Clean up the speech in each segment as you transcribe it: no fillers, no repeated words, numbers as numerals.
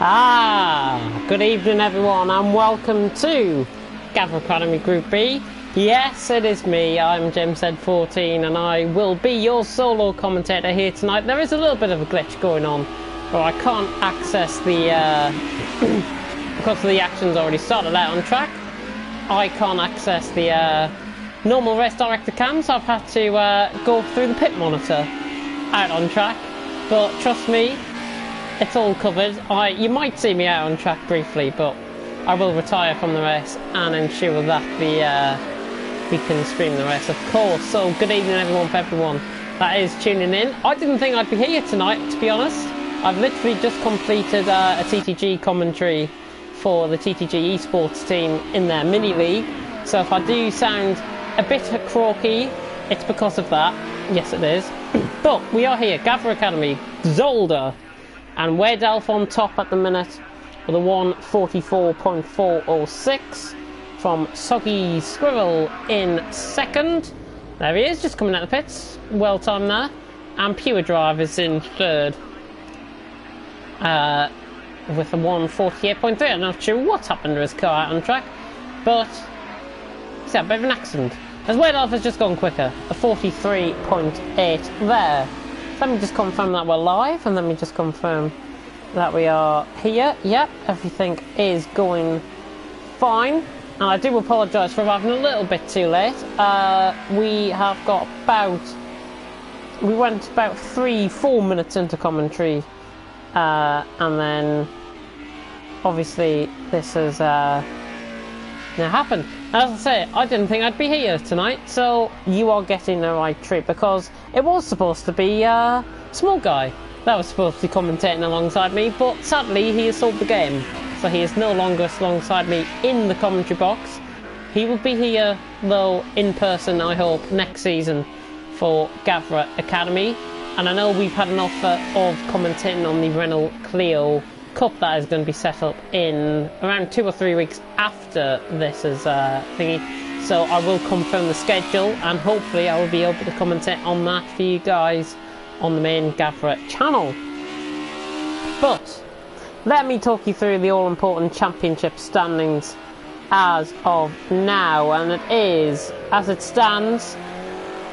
Good evening everyone and welcome to Gavra Academy Group B. Yes, it is me, I'm JamesZ14 and I will be your solo commentator here tonight. There is a little bit of a glitch going on where I can't access the, because the action's already started out on track, I can't access the normal race director cam, so I've had to go through the pit monitor out on track, but trust me, it's all covered. You might see me out on track briefly, but I will retire from the race and ensure that we can stream the race, of course. So good evening everyone that is tuning in. I didn't think I'd be here tonight, to be honest. I've literally just completed a TTG commentary for the TTG esports team in their mini league, so if I do sound a bit croaky, it's because of that. Yes, it is. But we are here, Gavra Academy, Zolder, and Weirdelf on top at the minute with a 1:44.406 from Soggy Squirrel in second. There he is, just coming out the pits. Well timed there. And Pure Drive is in third with a 1:48.3. I'm not sure what's happened to his car out on track, but he's had a bit of an accident. As Weirdelf has just gone quicker, a 43.8 there. Let me just confirm that we're live, and let me just confirm that we are here. Yep, everything is going fine. And I do apologise for arriving a little bit too late. We went about 3-4 minutes into commentary, and then obviously this has now happened. As I say, I didn't think I'd be here tonight, so you are getting the right treat, because it was supposed to be Small Guy that was supposed to be commentating alongside me, but sadly he has sold the game, so he is no longer alongside me in the commentary box. He will be here though in person, I hope, next season for Gavra Academy, and I know we've had an offer of commentating on the Renault Clio Cup that is going to be set up in around 2 or 3 weeks after this is thingy, so I will confirm the schedule and hopefully I will be able to commentate on that for you guys on the main Gavra channel. But let me talk you through the all-important championship standings as of now, and it is, as it stands,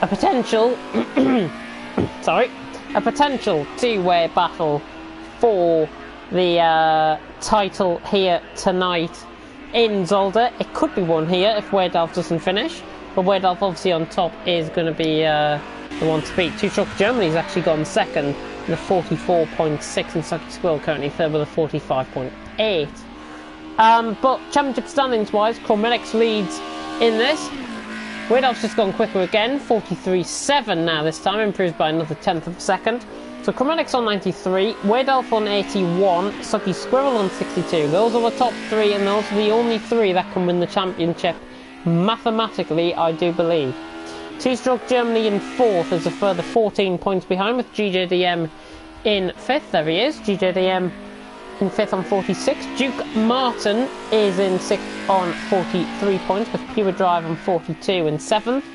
a potential a potential two-way battle for the title here tonight in Zolder. It could be won here if Weirdelf doesn't finish, but Weirdelf obviously on top is going to be the one to beat. Two-Stroke Germany's actually gone second with a 44.6, and Sucky Squirrel currently third with a 45.8. But championship standings wise, Chrometics leads in this. Weirdelf's just gone quicker again, 43.7 now this time, improved by another 1/10 of a second. So Chrometics on 93, Weirdelf on 81, Sucky Squirrel on 62. Those are the top three, and those are the only three that can win the championship, mathematically, I do believe. Two-Stroke Germany in fourth is a further 14 points behind, with GJDM in fifth. There he is, GJDM in fifth on 46. Duke Martin is in sixth on 43 points, with Pure Drive on 42 in seventh.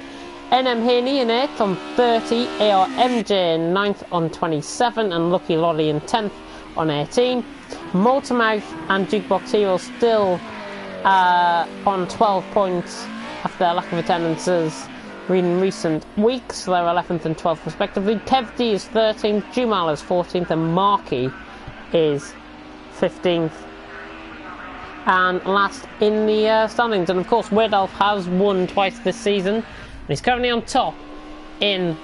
NM Haney in 8th on 30, ARMJ in 9th on 27, and Lucky Lolly in 10th on 18. Motormouth and Jukebox Hero still on 12 points after their lack of attendances in recent weeks, so they're 11th and 12th respectively. Kev D is 13th, Jumal is 14th, and Marky is 15th. And last in the standings, and of course Weirdelf has won twice this season. He's currently on top in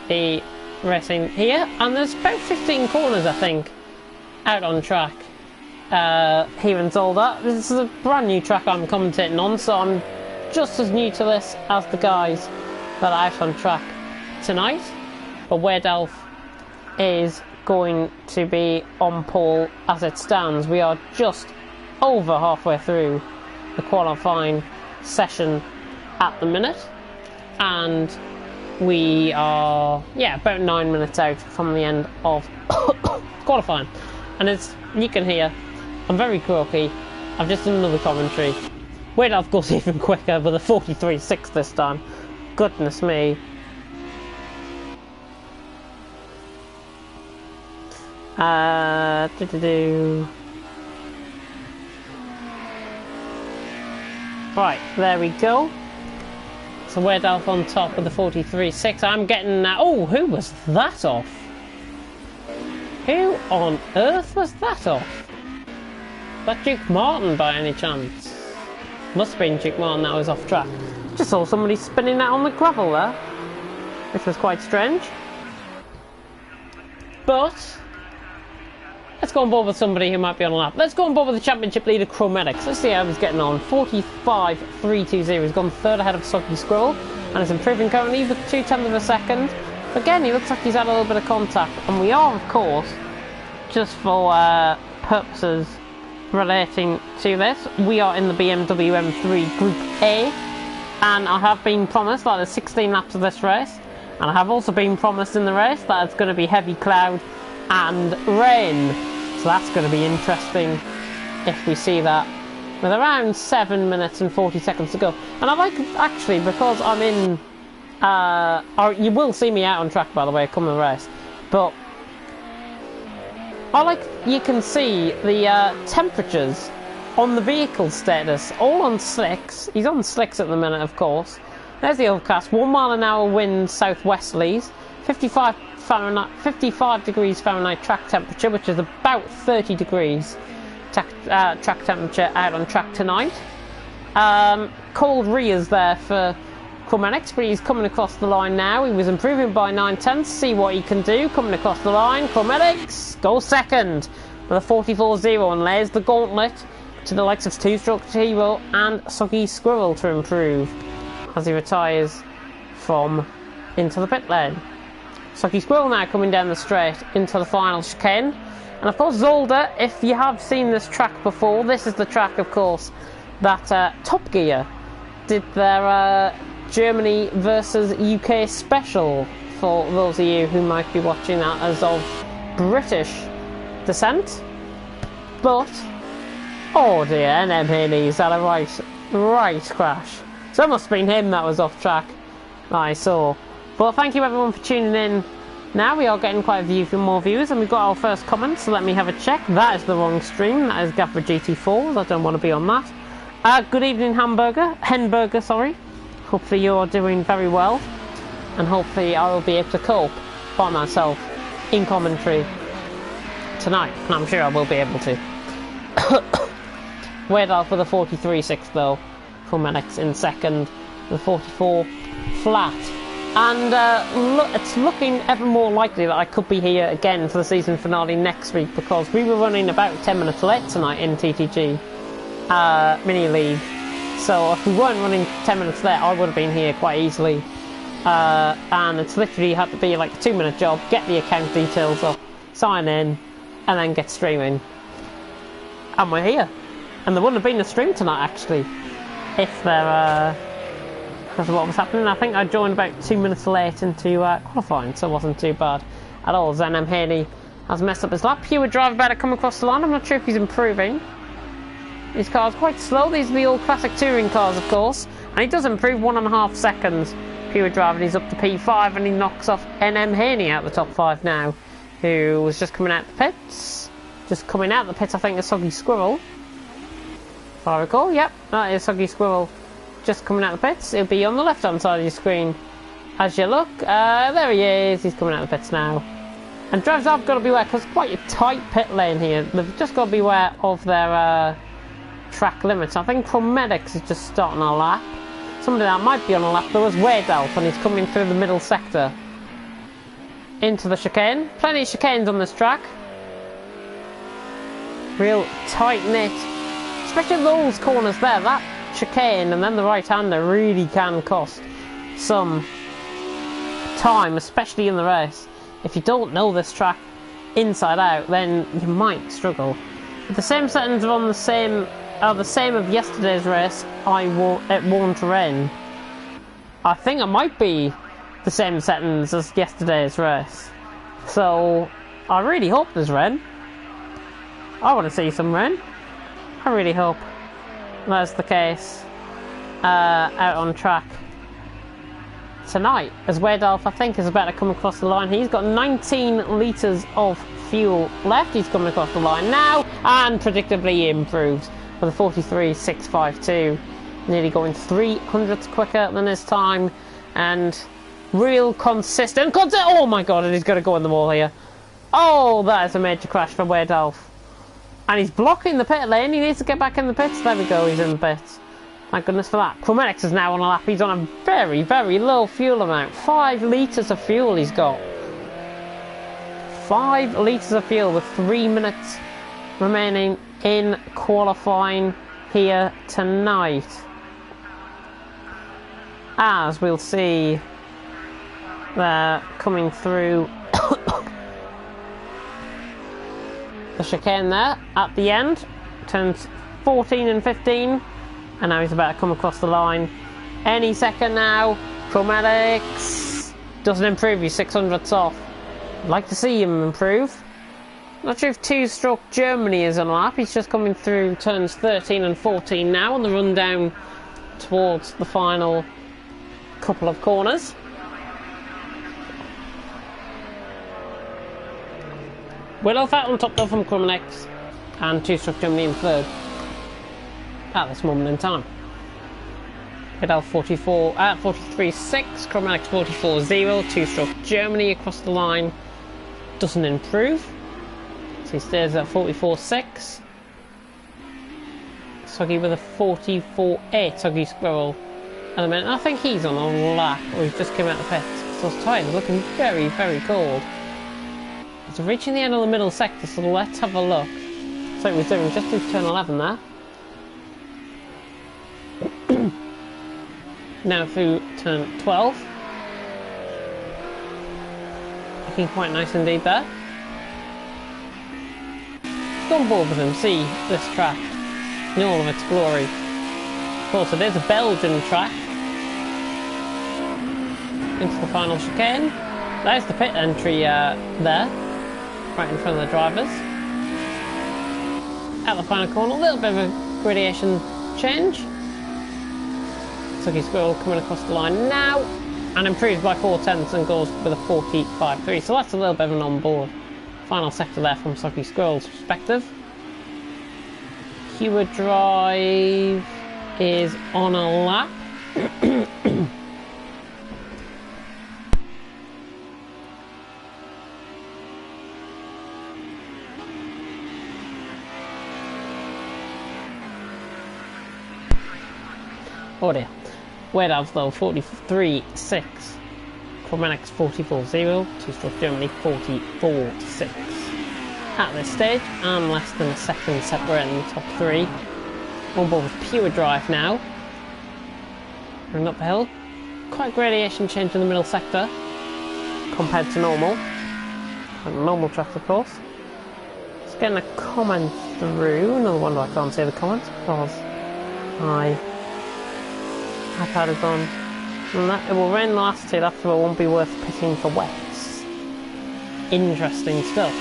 the racing here, and there's about 15 corners, I think, out on track here in Zolder. This is a brand new track I'm commentating on, so I'm just as new to this as the guys that are out on track tonight. But Weirdelf is going to be on pole as it stands. We are just over halfway through the qualifying session at the minute, and we are about 9 minutes out from the end of qualifying, and as you can hear, I'm very croaky. I've just done another commentary. Weirdelf goes even quicker with a 43.6 this time. Goodness me. Right, there we go. So Weardalf on top with the 43.6. I'm getting... oh, who was that off? Who on earth was that off? That Duke Martin by any chance? Must have been Duke Martin that was off track. Just saw somebody spinning that on the gravel there, which was quite strange. But let's go on board with somebody who might be on a lap. Let's go on board with the championship leader, Chromatics. Let's see how he's getting on. 45.320. He's gone third ahead of Soggy Squirrel and is improving currently with 0.2 of a second. Again, he looks like he's had a little bit of contact, and we are, of course, just for purposes relating to this, we are in the BMW M3 Group A, and I have been promised that there's 16 laps of this race, and I have also been promised in the race that it's going to be heavy cloud and rain, so that's going to be interesting if we see that with around 7 minutes and 40 seconds to go. And I like, actually, because I'm in you will see me out on track, by the way, come the race, but I like, you can see the temperatures on the vehicle status, all on slicks. He's on slicks at the minute, of course. There's the overcast, 1 mile an hour wind southwesterlies, 55 degrees Fahrenheit track temperature, which is about 30 degrees track temperature out on track tonight. Cold rears there for Chromatics, but he's coming across the line now. He was improving by 9/10. See what he can do. Coming across the line, Chromatics goes second with a 44.0 and lays the gauntlet to the likes of Two-Stroke Hero and Soggy Squirrel to improve as he retires from into the pit lane. Soggy Squirrel now coming down the straight into the final chicane. And of course, Zolder, if you have seen this track before, this is the track, of course, that Top Gear did their Germany versus UK special, for those of you who might be watching that as of British descent. But, oh dear, NM Haney's had a right crash. So it must have been him that was off track that I saw. But thank you everyone for tuning in. Now we are getting quite a few more views, and we've got our first comment, so let me have a check. That is the wrong stream, that is Gavra GT4, I don't want to be on that. Good evening Henburger, sorry. Hopefully you're doing very well, and hopefully I will be able to cope by myself in commentary tonight, and I'm sure I will be able to. Weardalf with a 43.6 though, Chromatics in second, the 44 flat. And it's looking ever more likely that I could be here again for the season finale next week, because we were running about 10 minutes late tonight in TTG Mini League. So if we weren't running 10 minutes late, I would have been here quite easily. And it's literally had to be like a 2-minute job, get the account details up, sign in, and then get streaming. And we're here. And there wouldn't have been a stream tonight, actually, if there... because of what was happening. I think I joined about 2 minutes late into qualifying, so it wasn't too bad at all. NM Haney has messed up his lap. Hewitt driver better come across the line. I'm not sure if he's improving. His car's quite slow. These are the old classic touring cars, of course. And he does improve 1.5 seconds. Hewitt driver, he's up to P5, and he knocks off NM Haney out the top 5 now, who was just coming out the pits. Just coming out the pits, I think, is Soggy Squirrel. If I recall, yep, that is Soggy Squirrel. Just coming out the pits. It'll be on the left hand side of your screen as you look. There he is, he's coming out the pits now. And drivers have got to beware, because it's quite a tight pit lane here. They've just got to beware of their track limits. I think Chromatics is just starting a lap. Somebody that might be on a lap though is Weardalf, and he's coming through the middle sector into the chicane. Plenty of chicanes on this track. Real tight knit, especially those corners there. That chicane and then the right-hander really can cost some time, especially in the race. If you don't know this track inside out, then you might struggle. If the same settings are on the same of yesterday's race, it won't rain. I think it might be the same settings as yesterday's race, so I really hope there's rain. I want to see some rain. I really hope that's the case out on track tonight, as Weardalf, I think, is about to come across the line. He's got 19 litres of fuel left. He's coming across the line now, and predictably he improves with a 43.652. Nearly going 300ths quicker than his time, and real consistent. Oh my god, and he's going to go in the wall here. Oh, that is a major crash for Weydalf. And he's blocking the pit lane. He needs to get back in the pits. There we go, he's in the pits. Thank goodness for that. Chrometics is now on a lap. He's on a very, very low fuel amount. 5 litres of fuel he's got. 5 litres of fuel with 3 minutes remaining in qualifying here tonight. As we'll see, they're coming through the chicane there at the end. Turns 14 and 15, and now he's about to come across the line any second now. Chrometics doesn't improve, he's 600ths off. I'd like to see him improve. Not sure if 2-stroke Germany is on a lap. He's just coming through turns 13 and 14 now on the run down towards the final couple of corners. Weydalf out on top though from Chrometics, and 2-stroke Germany in third at this moment in time. Weydalf 43.6, Chrometics 44.0, 2-stroke Germany across the line doesn't improve, so he stays at 44.6. Soggy with a 44.8, Soggy Squirrel at the minute. I think he's on a lap, or he's just came out of the pits. So his tyres looking very, very cold. It's reaching the end of the middle sector, so let's have a look. So we're doing just through turn 11 there. Now through turn 12. Looking quite nice indeed there. Go on board with him, see this track in all of its glory. Of course, it is a Belgian track. Into the final chicane. There's the pit entry there, right in front of the drivers. At the final corner, a little bit of a gradation change. Soggy Squirrel coming across the line now, and improves by 4/10 and goes with a 45.3. So that's a little bit of an on-board final sector there from Soggy Squirrel's perspective. Pure Drive is on a lap. Oh dear. Weydalf though 43.6, Chrometics 44.0, 2-stroke Germany 44.6 at this stage, and less than a second separating the top 3. On board with Pure Drive now. Running up the hill. Quite a gradation change in the middle sector compared to normal. And normal track of course. Just getting a comment through. No wonder I can't see the comments because my iPad is on. And that, it will rain the last 2 laps, so it won't be worth pitting for wets. Interesting stuff.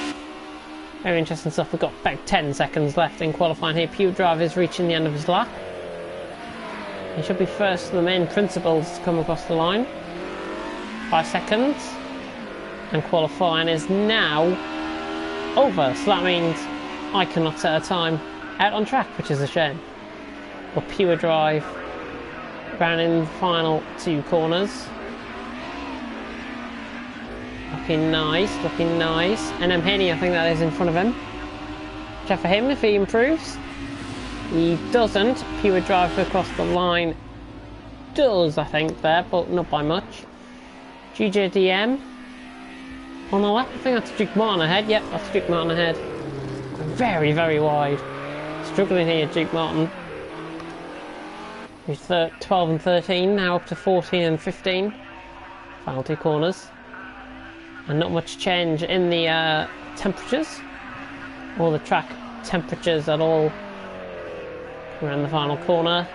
Very interesting stuff. We've got about 10 seconds left in qualifying here. Pure Drive is reaching the end of his lap. He should be first of the main principals to come across the line. 5 seconds. And qualifying is now over. So that means I cannot set a time out on track, which is a shame. But Pure Drive round in the final 2 corners. Looking nice, looking nice. And Penny, I think that is in front of him. Check for him if he improves. He doesn't. Pure Drive across the line does, I think, there, but not by much. GJDM on the left. I think that's Duke Martin ahead. Yep, that's Duke Martin ahead. Very, very wide. Struggling here, Duke Martin. He's 12 and 13, now up to 14 and 15. Final 2 corners. And not much change in the temperatures, or the track temperatures at all. Around the final corner.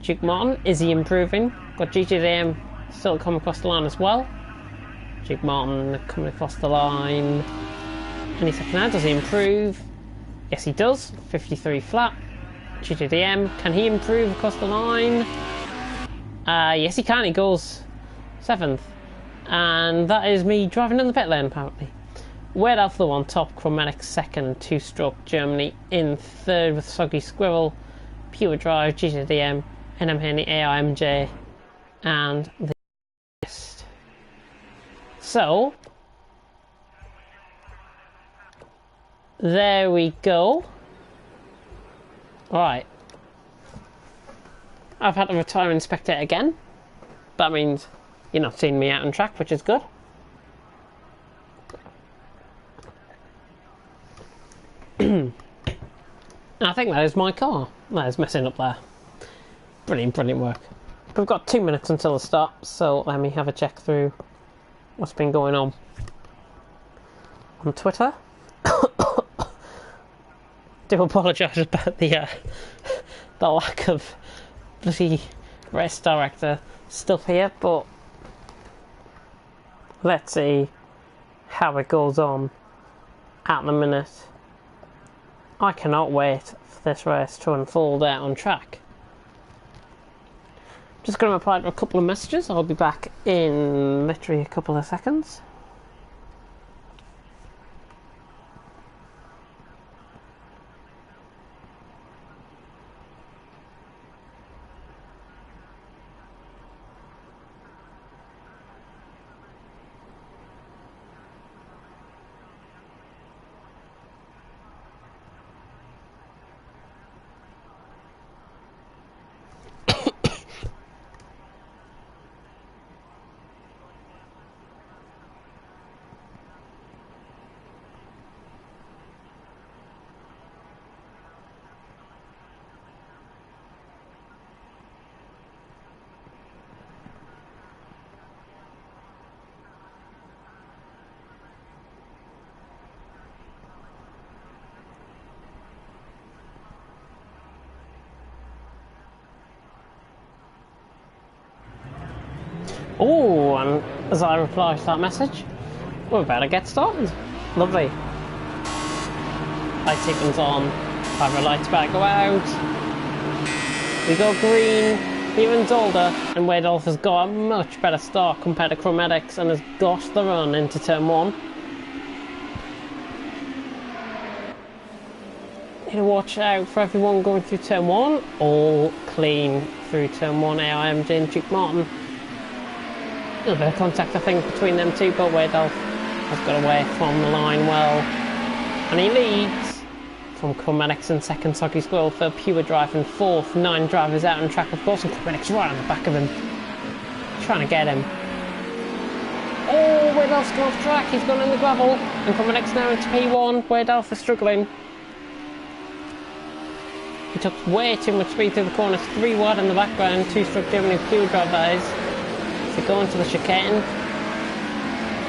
Duke Martin, is he improving? Got GTDM still coming across the line as well. Duke Martin coming across the line. Any second now, does he improve? Yes, he does. 53 flat. GTDM, can he improve across the line? Yes, he can. He goes 7th. And that is me driving in the pit lane, apparently. Weydalf though on top, Chrometics 2nd, 2-stroke Germany in 3rd with Soggy Squirrel, Pure Drive, GTDM, NM Haney, AIMJ, and the rest. So, there we go. Right. I've had to retire and spectate again. That means you're not seeing me out on track, which is good. I think that is my car. That is messing up there. Brilliant, brilliant work. We've got 2 minutes until the start, so let me have a check through what's been going on Twitter. Do apologise about the lack of bloody race director stuff here, but let's see how it goes on at the minute. I cannot wait for this race to unfold out on track. Just going to reply to a couple of messages. I'll be back in literally a couple of seconds. Oh, and as I reply to that message, we're about to get started. Lovely. Light sequence on. Five lights back go out. We go green. Here in Zolder, and Wadolf has got a much better start compared to Chromatics and has got the run into turn 1. Need to watch out for everyone going through turn 1. All clean through turn 1. AIMJ and Duke Martin. A little bit of contact, I think, between them two, but Wadolf has got away from the line well. And he leads from Chromatics in second, Soggy Squirrel third, Pure Drive in fourth. 9 drivers out on track, of course, and Chromatics right on the back of him. Trying to get him. Oh, Wadolf's gone off track, he's gone in the gravel. And Chromatics now into P1, Wadolf is struggling. He took way too much speed through the corners, 3 wide in the background, 2-stroke Germany Pure Drive that is. To go into the chicane.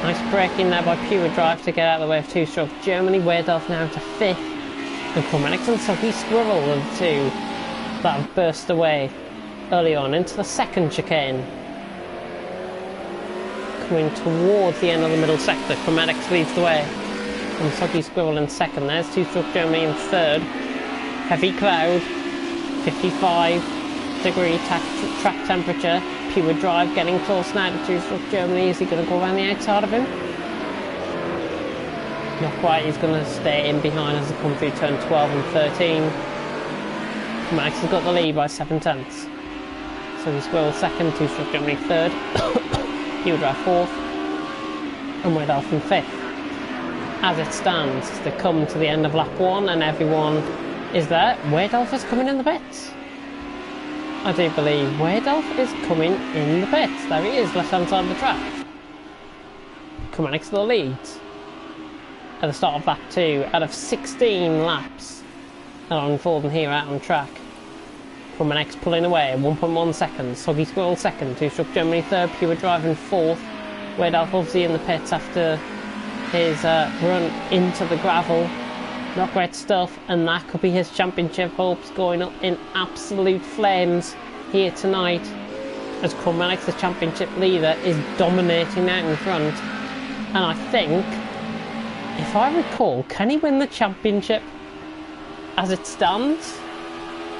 Nice braking there by Pure Drive to get out of the way of 2-stroke Germany. Wadolf now to 5th. And Chromatics and Soggy Squirrel are the 2 that have burst away early on into the second chicane. Coming towards the end of the middle sector, Chromatics leads the way. And Soggy Squirrel in second. There's 2-stroke Germany in third. Heavy cloud. 55-degree track temperature. Pure Drive getting close now to 2-stroke Germany. Is he going to go around the outside of him? Not quite. He's going to stay in behind as they come through turn 12 and 13. Max has got the lead by 7 tenths. So he's Squirrel second, 2-stroke Germany third. Pure Drive fourth. And Wadolf in 5th. As it stands, they come to the end of lap 1 and everyone is there. Wadolf is coming in the pits. I do believe Wadolf is coming in the pits. There he is, left hand side of the track. Chromatics to the lead. At the start of lap 2, out of 16 laps that are unfolding here out on track. Chromatics pulling away, 1.1 seconds. Soggy Squirrel second, 2-stroke Germany third, Pure Drive in fourth. Wadolf obviously in the pits after his run into the gravel. Not great stuff, and that could be his championship hopes going up in absolute flames here tonight, as Chromatics, the championship leader, is dominating out in front. And I think, if I recall, can he win the championship as it stands?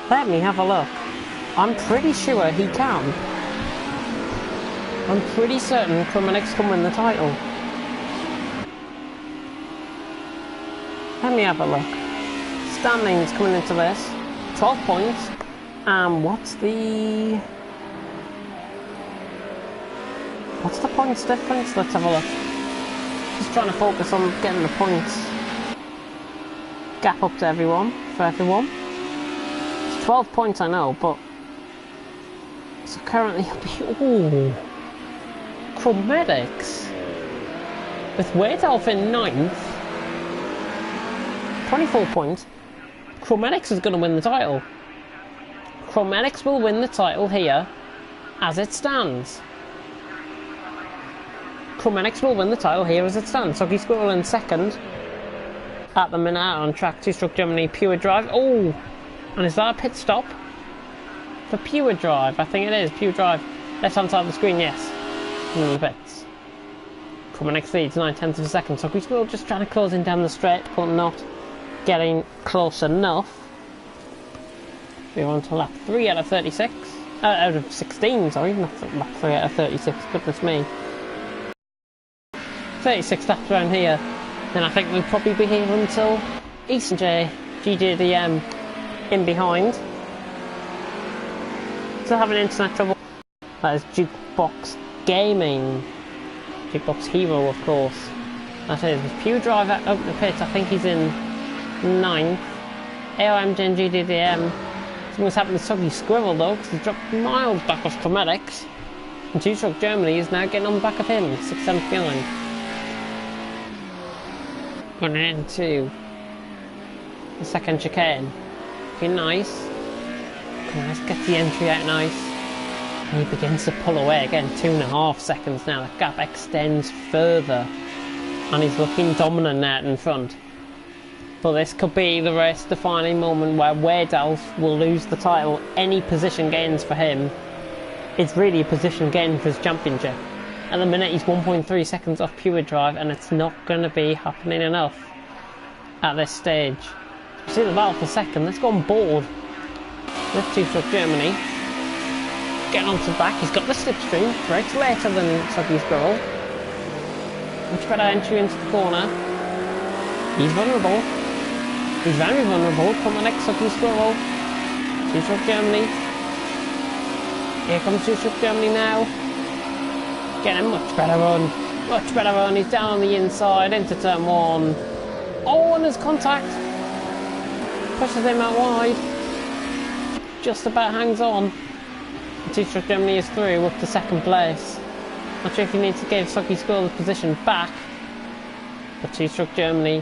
Let me have a look. I'm pretty sure he can. I'm pretty certain Chromatics can win the title. Let me have a look. Standings coming into this. 12 points. What's the points difference? Let's have a look. Just trying to focus on getting the points gap up to everyone, for everyone. It's 12 points, I know, but so currently he'll be, ooh, Chromatics with Weirdelf in 9th, 24 points. Chromatics is going to win the title. Chromatics will win the title here as it stands. Chromatics will win the title here as it stands. Soggy Squirrel in 2nd. At the minute on track 2 Struck Germany, Pure Drive. Oh! And is that a pit stop? For Pure Drive? I think it is. Pure Drive. Left hand side of the screen, yes. In the pits. Chromatics leads 9/10 of a second. Soggy Squirrel just trying to close in down the straight, but not getting close enough. We're on to lap 3 out of 36. Out of 16, sorry. Not lap 3 out of 36. Goodness me. 36 laps around here. Then I think we'll probably be here until Eastern J, GDDM in behind. Still having internet trouble. That is Jukebox Gaming. Jukebox Hero, of course. That is. Pew Drive out open the pit. I think he's in 9th. AOMJ and GDDM. Something's happened to Soggy Squirrel though, because he's dropped miles back off Chromatics. And 2 Struck Germany is now getting on the back of him, 6/7 behind. Running into the second chicane. Looking nice. Nice, gets the entry out nice. And he begins to pull away again, 2.5 seconds now. The gap extends further. And he's looking dominant now in front. But this could be the race defining moment where Weirdelf will lose the title. Any position gains for him, it's really a position gain for his championship. At the minute he's 1.3 seconds off Pure Drive, and it's not going to be happening enough at this stage. You see the battle for second. Let's go on board with 2 Struck Germany. Getting onto the back, he's got the slipstream, right later than Soggy Squirrel. Much better entry into the corner. He's vulnerable. He's very vulnerable. Come the next Soggy Squirrel. 2 Struck Germany. Here comes 2 Struck Germany now. Getting a much better run. Much better run. He's down on the inside into turn 1. Oh, and there's contact. Pushes him out wide. Just about hangs on. 2 Struck Germany is through up to 2nd place. Not sure if he needs to give Soggy Squirrel the position back. But 2 Struck Germany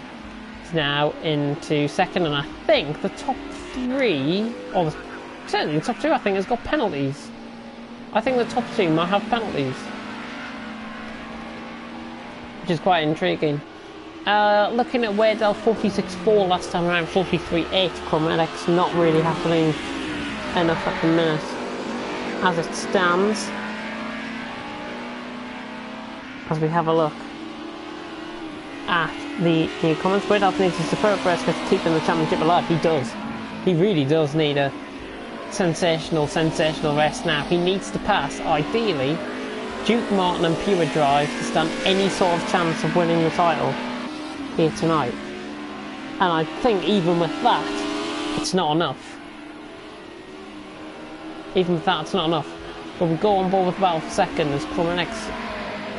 is now into 2nd, and I think the top 3, or certainly the top 2, I think has got penalties. I think the top 2 might have penalties. Which is quite intriguing. Looking at Weirdelf 46.4 last time around, 43.8 Chromatics, not really happening enough at the minute as it stands. As we have a look at the new comments, Weirdelf needs a superb race to keeping the championship alive. He does. He really does need a sensational race now. He needs to pass, ideally, Duke Martin and Pure Drive to stand any sort of chance of winning the title here tonight. And I think even with that, it's not enough. Even with that, it's not enough. But we go on board with the battle for second as Chromatics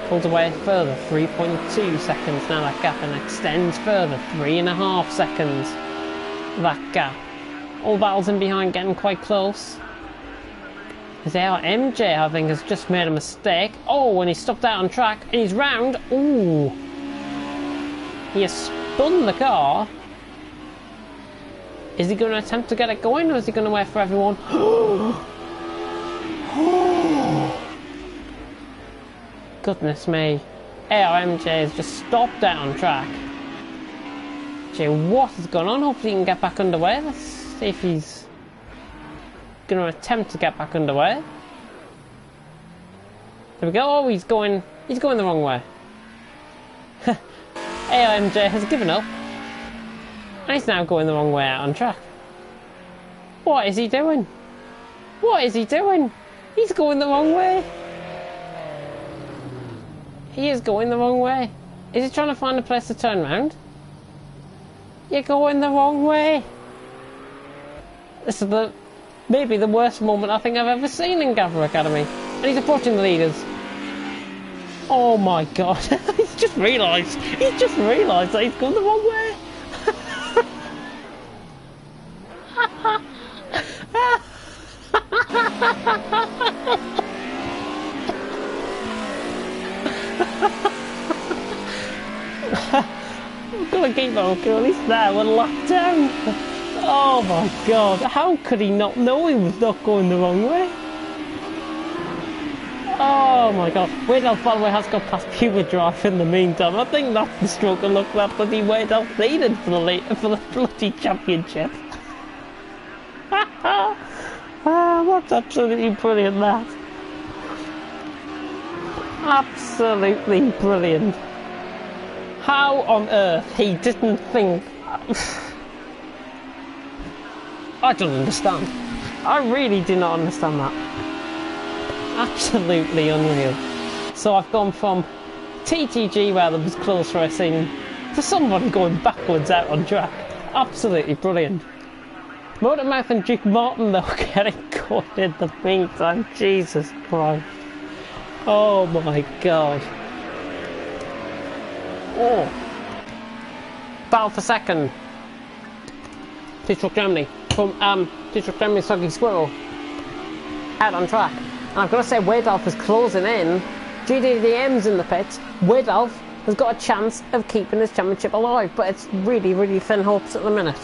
pulls away further, 3.2 seconds now that gap, and extends further, 3.5 seconds that gap. All battles in behind getting quite close. As MJ, I think, has just made a mistake. Oh, and he stopped out on track, and he's round. Ooh. He has spun the car. Is he going to attempt to get it going, or is he going to wait for everyone? Goodness me. ARMJ has just stopped out on track. Gee, what has gone on? Hopefully he can get back underway. Let's see if he's going to attempt to get back underway. There we go. Oh, he's going the wrong way. AIMJ has given up. And he's now going the wrong way out on track. What is he doing? What is he doing? He's going the wrong way. He is going the wrong way. Is he trying to find a place to turn around? You're going the wrong way. This is the maybe the worst moment I think I've ever seen in Gavra Academy. And he's approaching the leaders. Oh my god, he's just realised that he's gone the wrong way. I'm gonna keep on at least now and lap down. Oh my god, how could he not know he was not going the wrong way? Oh my god, Waydell by the way has got past Puma Drive in the meantime. I think that's the stroke of luck that bloody Waydell needed for the bloody championship. What's absolutely brilliant that. Absolutely brilliant. How on earth he didn't think... I don't understand. I really do not understand that. Absolutely unreal. So I've gone from TTG where there was close racing to somebody going backwards out on track. Absolutely brilliant. Motormouth and Duke Martin though getting caught in the meantime. Jesus Christ. Oh my god. Oh. Battle for second. Two-Truck Germany. From Two-Truck Germany Soggy Squirrel. Out on track. And I've got to say, Waydolf is closing in. GDDM's in the pits. Waydolf has got a chance of keeping this championship alive, but it's really, really thin hopes at the minute.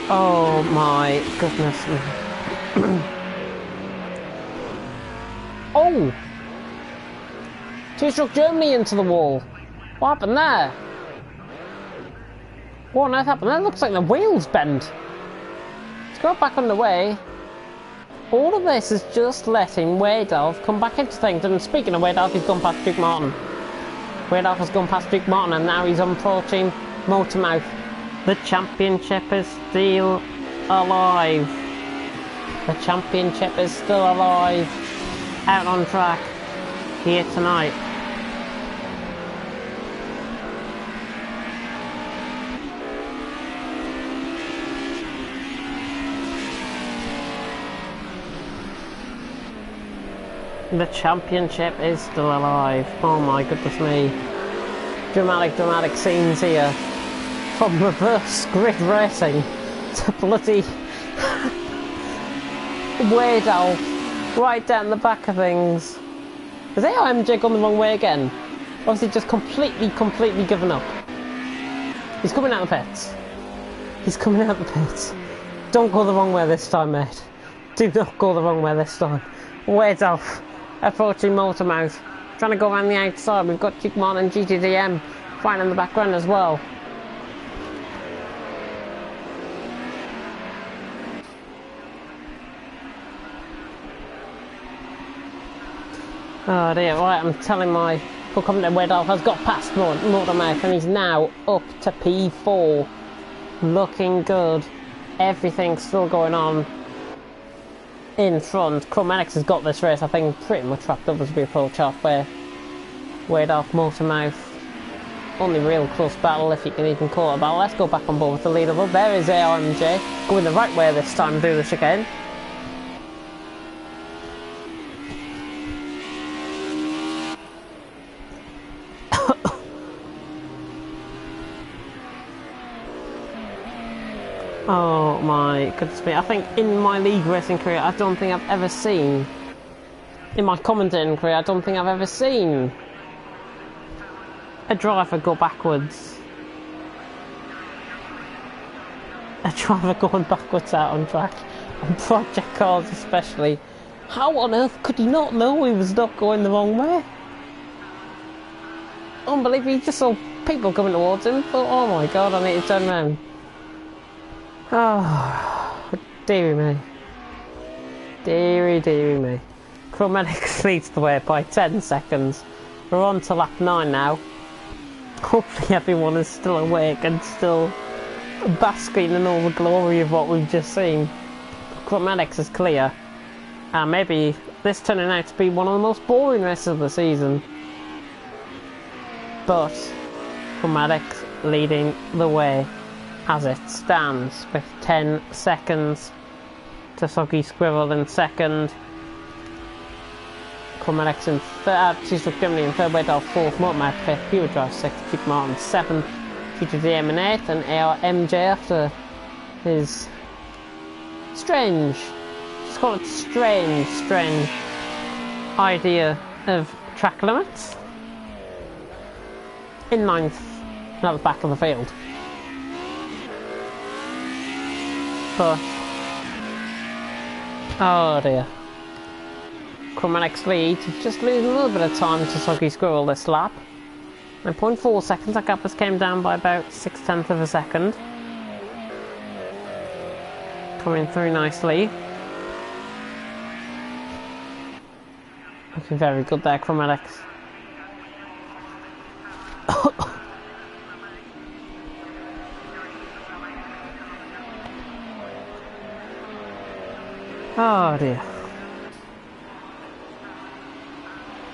Oh my goodness. Oh! Two-Stroke Germany into the wall. What happened there? What on earth happened? That looks like the wheels bent. Let's go back underway. All of this is just letting Waydolf come back into things. And speaking of Waydolf, he's gone past Duke Martin. Waydolf has gone past Duke Martin and now he's approaching Motormouth. The championship is still alive. The championship is still alive. Out on track here tonight. The championship is still alive. Oh my goodness me. Dramatic scenes here. From reverse grid racing to bloody Waydolf right down the back of things. Has AIMJ gone the wrong way again? Or has he just completely given up? He's coming out of the pits. He's coming out of the pits. Don't go the wrong way this time, mate. Do not go the wrong way this time. Waydolf approaching Motormouth. Trying to go around the outside. We've got Duke Martin and GTDM right in the background as well. Oh dear, right, I'm telling my full comment Waydolf has got past Motormouth and he's now up to P4. Looking good. Everything's still going on in front. Chromatics has got this race, I think, pretty much wrapped up as we approach halfway. Waydolf, Motormouth. Only real close battle, if you can even call it a battle. Let's go back on board with the leaderboard. There is ARMJ, going the right way this time through the chicane. Oh my goodness me, I think in my league racing career I don't think I've ever seen, in my commentating career I don't think I've ever seen a driver go backwards. A driver going backwards out on track, on project cars especially. How on earth could he not know he was not going the wrong way? Unbelievable, he just saw people coming towards him, thought, oh my god, I need to turn around. Oh, dearie me. Dearie me. Chromatics leads the way by 10 seconds. We're on to lap 9 now. Hopefully everyone is still awake and still basking in all the glory of what we've just seen. Chromatics is clear. And maybe this turning out to be one of the most boring races of the season. But Chromatics leading the way. as it stands, with 10 seconds to Soggy Squirrel in second. Cormanex in third, Two-Stroke Germany in third, Weddell fourth, Motormouth fifth, Pure Drive sixth, Keep Martin seventh, TTDM in eighth, and ARMJ after his strange, just call it strange idea of track limits in ninth, at the back of the field. But oh dear, Cormanex leads, just losing a little bit of time to Soggy Squirrel this lap. 9.4 seconds, that gap just came down by about 0.6 of a second. Coming through nicely. Looking very good there, Cormanex. Oh dear.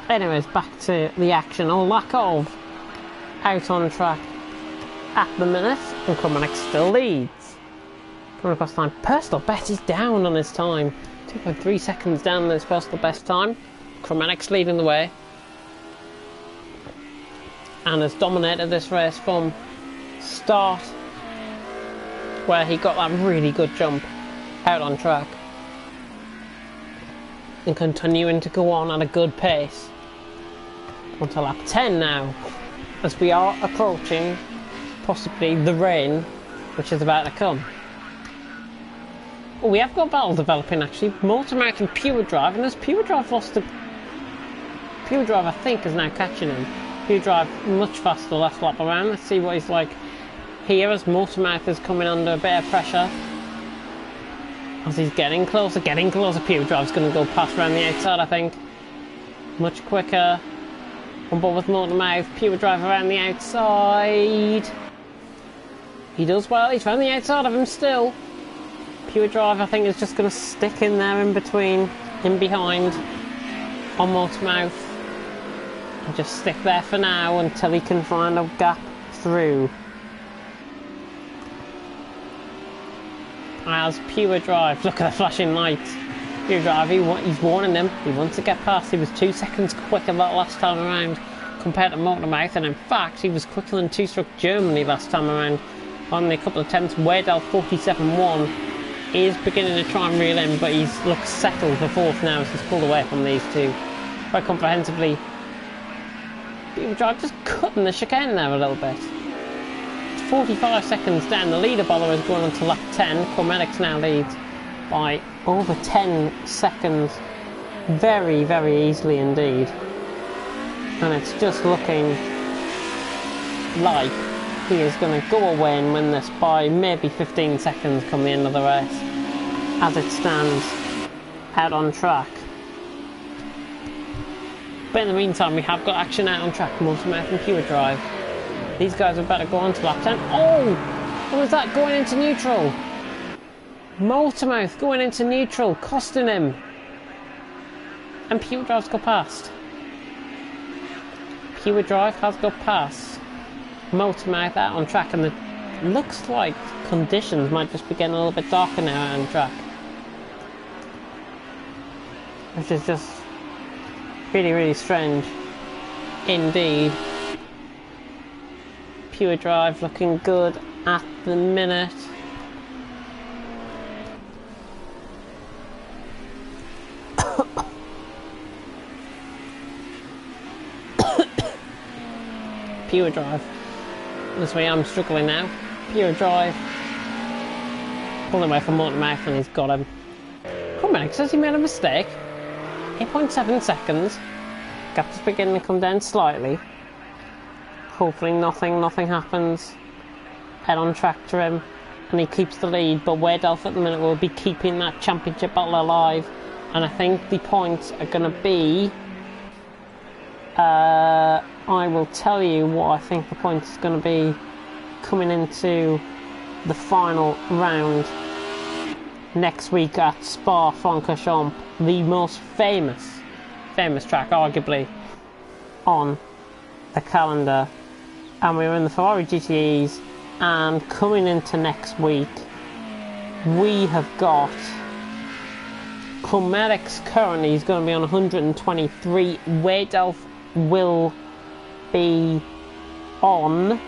Anyways, back to the action, or lack of, out on track at the minute, and Cormanex still leads. Coming across time, personal best is down on his time. 2.3 seconds down on his personal best time. Cormanex leading the way. And has dominated this race from start, where he got that really good jump out on track. And continuing to go on at a good pace. Onto lap 10 now, as we are approaching possibly the rain which is about to come. Oh, we have got a battle developing actually. Motormouth and Pure Drive, and as Pure Drive lost to... Pure Drive I think is now catching him. Pure Drive much faster last lap around. Let's see what he's like here as Motormouth is coming under a bit of pressure. As he's getting closer. Pure Drive's going to go past around the outside I think. Much quicker. On board with Motormouth, Pure Drive around the outside. He does well, he's around the outside of him still. Pure Drive I think is just going to stick in there in between, in behind, on Motormouth. And just stick there for now until he can find a gap through. As Pure Drive, look at the flashing lights. Pure Drive, he's warning him, he wants to get past. He was 2 seconds quicker that last time around compared to Motormouth, and in fact he was quicker than Two-Stroke Germany last time around. On a couple of attempts, Weddell 47.1 is beginning to try and reel in, but he's looked settled for fourth now as he's pulled away from these two quite comprehensively. Pure Drive just cutting the chicane there a little bit. 45 seconds down, the leader bowler is going on to lap 10. Cormanex now leads by over 10 seconds, very, very easily indeed. And it's just looking like he is going to go away and win this by maybe 15 seconds come the end of the race, as it stands out on track. But in the meantime, we have got action out on track, Motormouth and Pure Drive. These guys are about to go on to lap 10. Oh! What was that going into neutral? Motormouth going into neutral, costing him. And Pure Drive's got past. Pure Drive has got past Motormouth out on track, and it looks like conditions might just be getting a little bit darker now out on track. Which is just really, really strange indeed. Pure Drive looking good at the minute. Pure Drive. This way I'm struggling now. Pure Drive. Pulling away from Motormouth and he's got him. Cormanex says he made a mistake. 8.7 seconds. Gap is beginning to come down slightly. Hopefully nothing happens. Head on track to him. And he keeps the lead. But Weddell at the minute will be keeping that championship battle alive. And I think the points are going to be... I will tell you what I think the point is going to be coming into the final round next week at Spa-Francorchamps, the most famous track arguably on the calendar. And we're in the Ferrari GTEs And coming into next week, we have got Chromatics currently is going to be on 123. Weight Elf will be on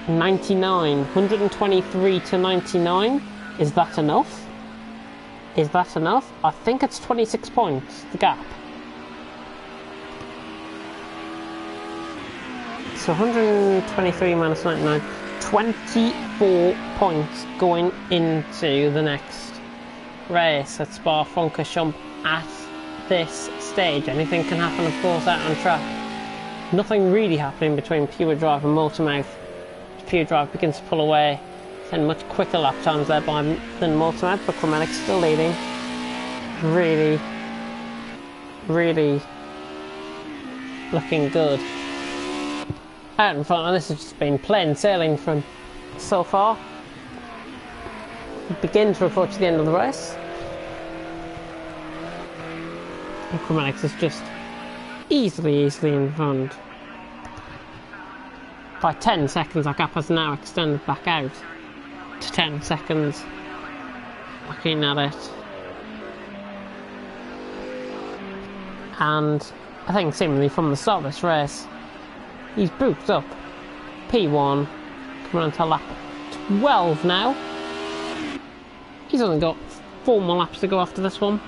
99. 123 to 99. Is that enough? Is that enough? I think it's 26 points, the gap. So 123 minus 99. 24 points going into the next race at Spa-Francorchamps at this stage. Anything can happen, of course, out on track. Nothing really happening between Pure Drive and Motormouth. Pure Drive begins to pull away, and much quicker lap times there than Motormouth, but Chromatic's still leading. Really, really looking good. Out in front, and this has just been plain sailing from so far. We begin to approach the end of the race. And Chromatics is just easily in front. By 10 seconds, our gap has now extended back out to 10 seconds. Looking at it. And I think seemingly from the start of this race, he's booked up P1, coming on to lap 12 now. He's only got 4 more laps to go after this one.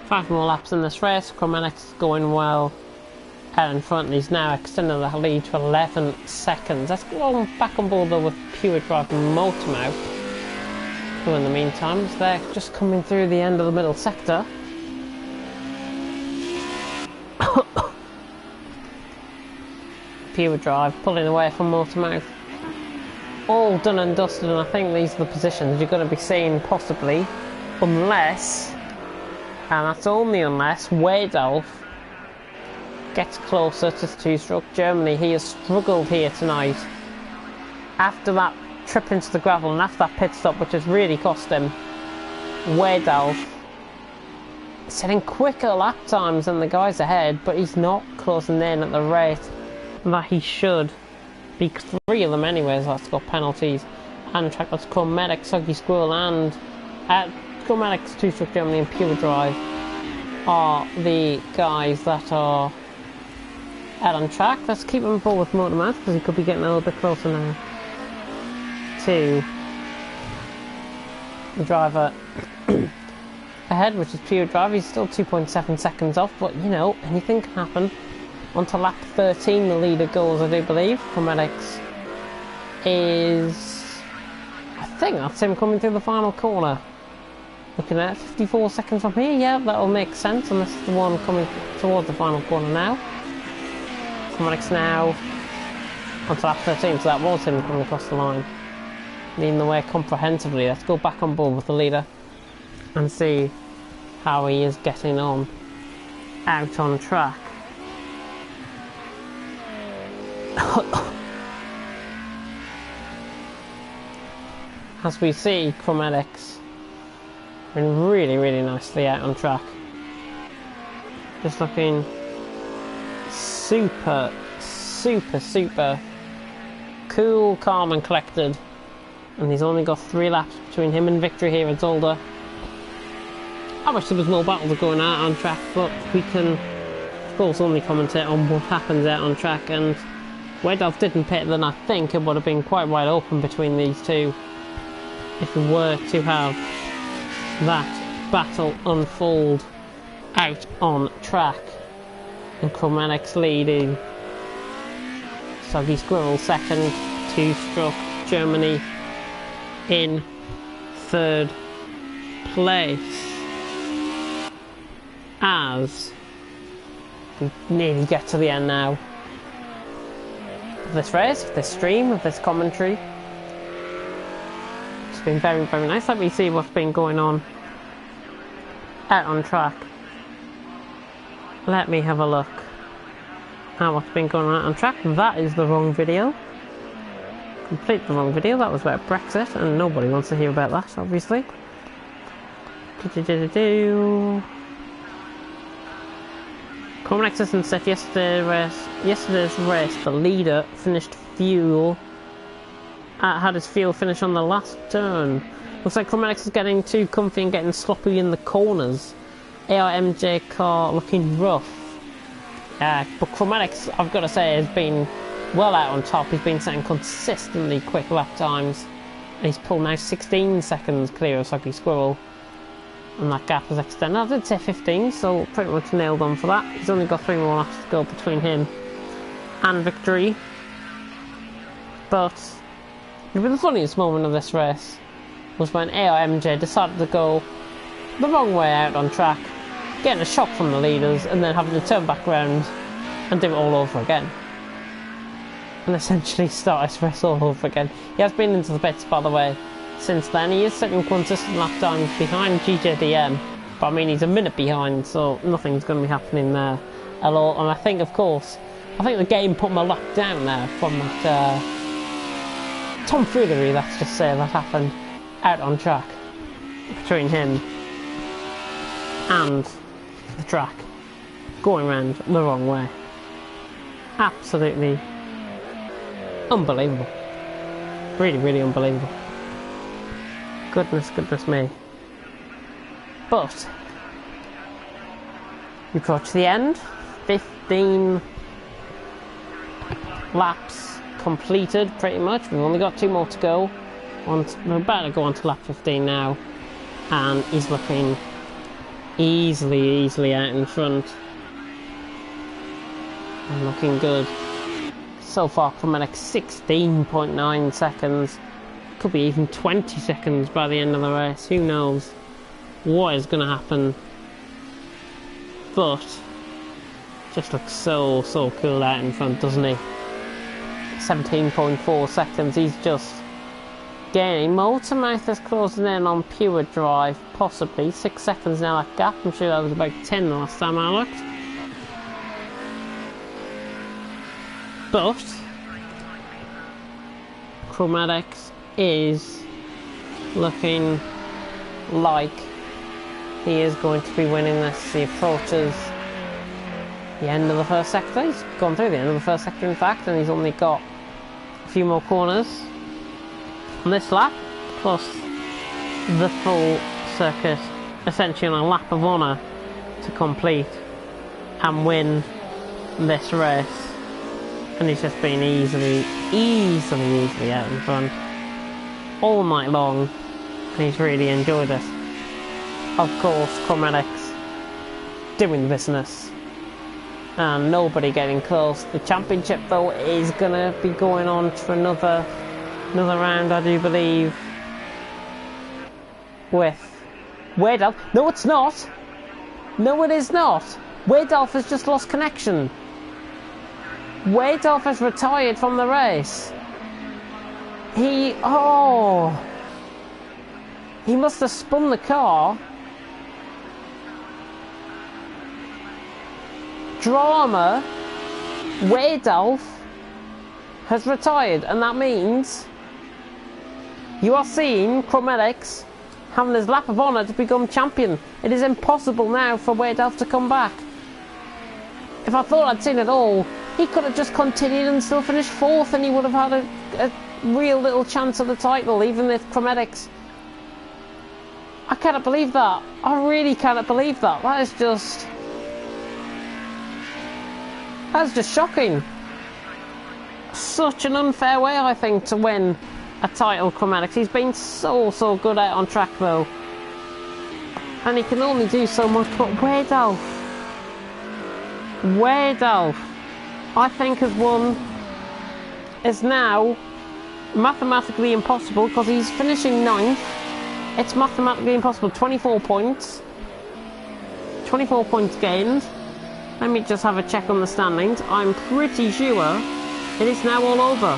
5 more laps in this race. Chromatics going well out in front, and he's now extending the lead to 11 seconds. Let's go back on board though with Pure Drive and Motormouth, who in the meantime is there just coming through the end of the middle sector. Pure Drive pulling away from Motormouth. All done and dusted, and I think these are the positions you're going to be seeing possibly, unless, and that's only unless, Weidolf gets closer to two-stroke Germany. He has struggled here tonight after that trip into the gravel and after that pit stop, which has really cost him. Weidolf setting quicker lap times than the guys ahead, but he's not closing in at the rate that he should. Be 3 of them anyways that's got penalties. And track, that's Chromatic, Soggy Squirrel, and Chromatic's two-stroke Germany and Pure Drive are the guys that are out on track. Let's keep him forward with Motormouth, because he could be getting a little bit closer now to the driver ahead, which is Pure Drive. He's still 2.7 seconds off, but you know, anything can happen. On to lap 13, the leader goes, I do believe. Chromatics is, I think that's him coming through the final corner. Looking at 54 seconds from here, yeah, that'll make sense, and this is the one coming towards the final corner now. Chromatics now on to lap 13, so that was him coming across the line. Leading the way comprehensively. Let's go back on board with the leader and see how he is getting on out on track. As we see, Chromatics been really nicely out on track. Just looking super cool, calm and collected. And he's only got 3 laps between him and victory here at Zolder. I wish there was more battles going out on track, but we can of course only commentate on what happens out on track, and Weidolf didn't pit, then I think it would have been quite wide open between these two if we were to have that battle unfold out on track. And Chromatics leading, Soggy Squirrel second, two-stroke Germany in 3rd place. As we nearly get to the end now of this race, of this stream, of this commentary. It's been very nice. Let me see what's been going on out on track. Let me have a look at what's been going on out on track. That is the wrong video. Completely the wrong video. That was about Brexit, and nobody wants to hear about that, obviously. Chromadex isn't set yesterday's race. The leader finished fuel. Had his fuel finish on the last turn. Looks like Chromadex is getting too comfy and getting sloppy in the corners. ARMJ car looking rough. But Chromadex, I've got to say, has been well out on top. He's been setting consistently quick lap times. And he's pulled now 16 seconds clear of Soggy Squirrel. And that gap is extended. I did say 15, so pretty much nailed on for that. He's only got 3 more laps to go between him and victory. But the funniest moment of this race was when ARMJ decided to go the wrong way out on track, getting a shock from the leaders, and then having to turn back around and do it all over again. And essentially start his race all over again. He has been into the pits, by the way, since then. He is setting consistent lap times behind GJDM, but I mean, he's a minute behind, so nothing's going to be happening there at all. And I think, of course, the game put him a lap down there from that tomfoolery, let's just say, that happened out on track between him and the track, going round the wrong way. Absolutely unbelievable. Really, really unbelievable. Goodness me. But we approach the end. 15 laps completed, pretty much. We've only got 2 more to go. We're about to go on to lap 15 now, and he's looking easily out in front. And looking good. So far from the next 16.9 seconds. Could be even 20 seconds by the end of the race. Who knows what is going to happen. But just looks so cool out in front, doesn't he? 17.4 seconds. He's just gaining. Motormouth is closing in on pure drive, possibly 6 seconds now that gap. I'm sure that was about 10 the last time I looked. But Chromadex is looking like he is going to be winning this. He approaches the end of the first sector. He's gone through the end of the first sector, in fact, and he's only got a few more corners on this lap, plus the full circuit, essentially on a lap of honour to complete and win this race. And he's just been easily out in front all night long, and he's really enjoyed it. Of course, Chromadex doing the business, and nobody getting close. The championship, though, is gonna be going on for another round, I do believe, with Weydalf. No, it's not. No, it is not. Weydalf has just lost connection. Weydalf has retired from the race. He must have spun the car. Drama. Weydalf has retired, and that means you are seeing Chromadex having his lap of honour to become champion. It is impossible now for Weydalf to come back. If I thought I'd seen it all, he could have just continued and still finished 4th, and he would have had a real little chance at the title, even if Chromadex... I cannot believe that. I really cannot believe that. That's just shocking. Such an unfair way, I think, to win a title, Chromadex. He's been so good out on track, though. And he can only do so much, but Weydalf, I think, has won, is now mathematically impossible, because he's finishing 9th. It's mathematically impossible. 24 points. 24 points gained. Let me just have a check on the standings. I'm pretty sure it is now all over.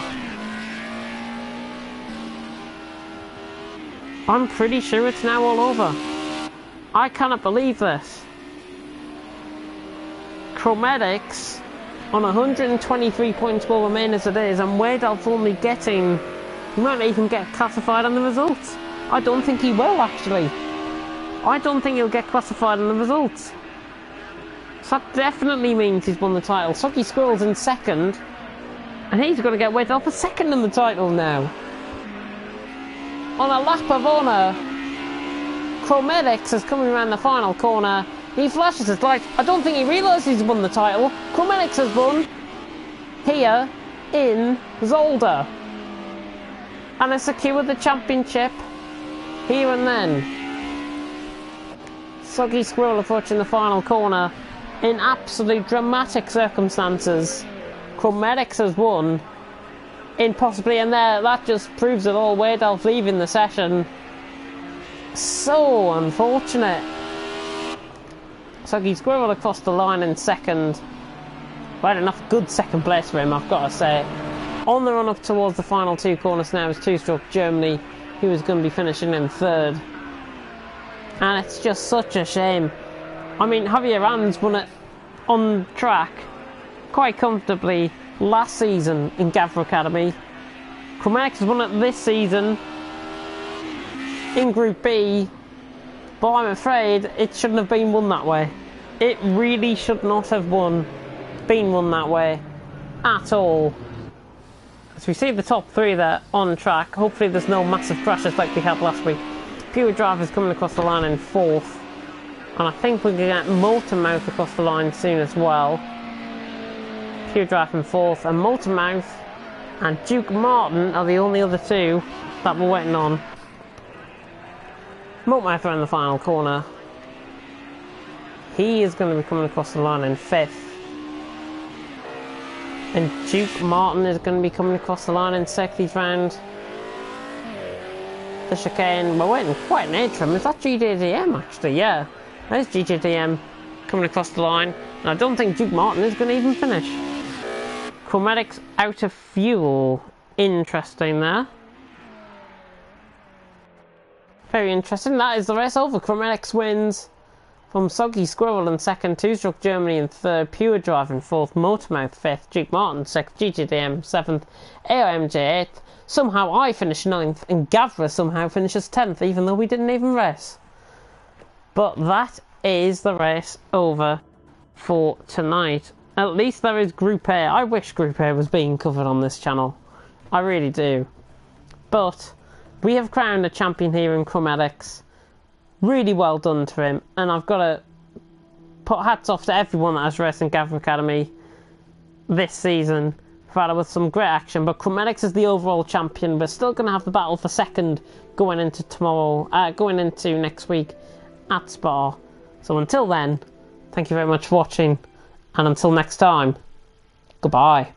I'm pretty sure it's now all over. I cannot believe this. Chromadex on 123 points will remain as it is, and Weydalf only getting... He might not even get classified on the results. I don't think he will, actually. I don't think he'll get classified on the results. that definitely means he's won the title. Soggy Squirrel's in second, and he's going to get weighted off for second in the title now. On a lap of honour, Chromatics is coming around the final corner. He flashes his light. I don't think he realises he's won the title. Chromatics has won here in Zolder, and has secured the championship here and then. Soggy Squirrel approaching the final corner in absolute dramatic circumstances. Chromatics has won in possibly, and there, that just proves it all. Weird Elf leaving the session. So unfortunate. Soggy Squirrel across the line in second. Well, enough good second place for him, I've got to say. On the run up towards the final two corners now is two-stroke Germany, who is going to be finishing in third. And it's just such a shame. I mean, Javier Ranz won it on track quite comfortably last season in Gavra Academy. Chromatics has won it this season in Group B, but I'm afraid it shouldn't have been won that way. It really should not have been won that way at all. As we see the top three there on track, hopefully there's no massive crashes like we had last week. Pure Drive is coming across the line in fourth, and I think we're going to get Molten Mouth across the line soon as well. Pure Drive in fourth, and Molten Mouth and Duke Martin are the only other two that we're waiting on. Molten Mouth are in the final corner. He is going to be coming across the line in fifth, and Duke Martin is going to be coming across the line in sixth. He's round the chicane. We're waiting quite an age for him. Is that GJDM actually? Yeah, there's GJDM coming across the line, and I don't think Duke Martin is going to even finish. Chromatics out of fuel. Interesting there. Very interesting. That is the race over. Chromatics wins from Soggy Squirrel in second, two-stroke Germany in third, Pure Drive in fourth, Motormouth fifth, Duke Martin sixth, GGDM seventh, AOMJ eighth. Somehow I finish ninth, and Gavra somehow finishes 10th, even though we didn't even race. But that is the race over for tonight. At least there is Group A. I wish Group A was being covered on this channel. I really do. But we have crowned a champion here in Chromatics. Really well done to him, and I've got to put hats off to everyone that has raced in Gavra Academy this season. Rather with some great action, but Chromatics is the overall champion. We're still going to have the battle for second going into next week at Spa. So until then, thank you very much for watching, and until next time, goodbye.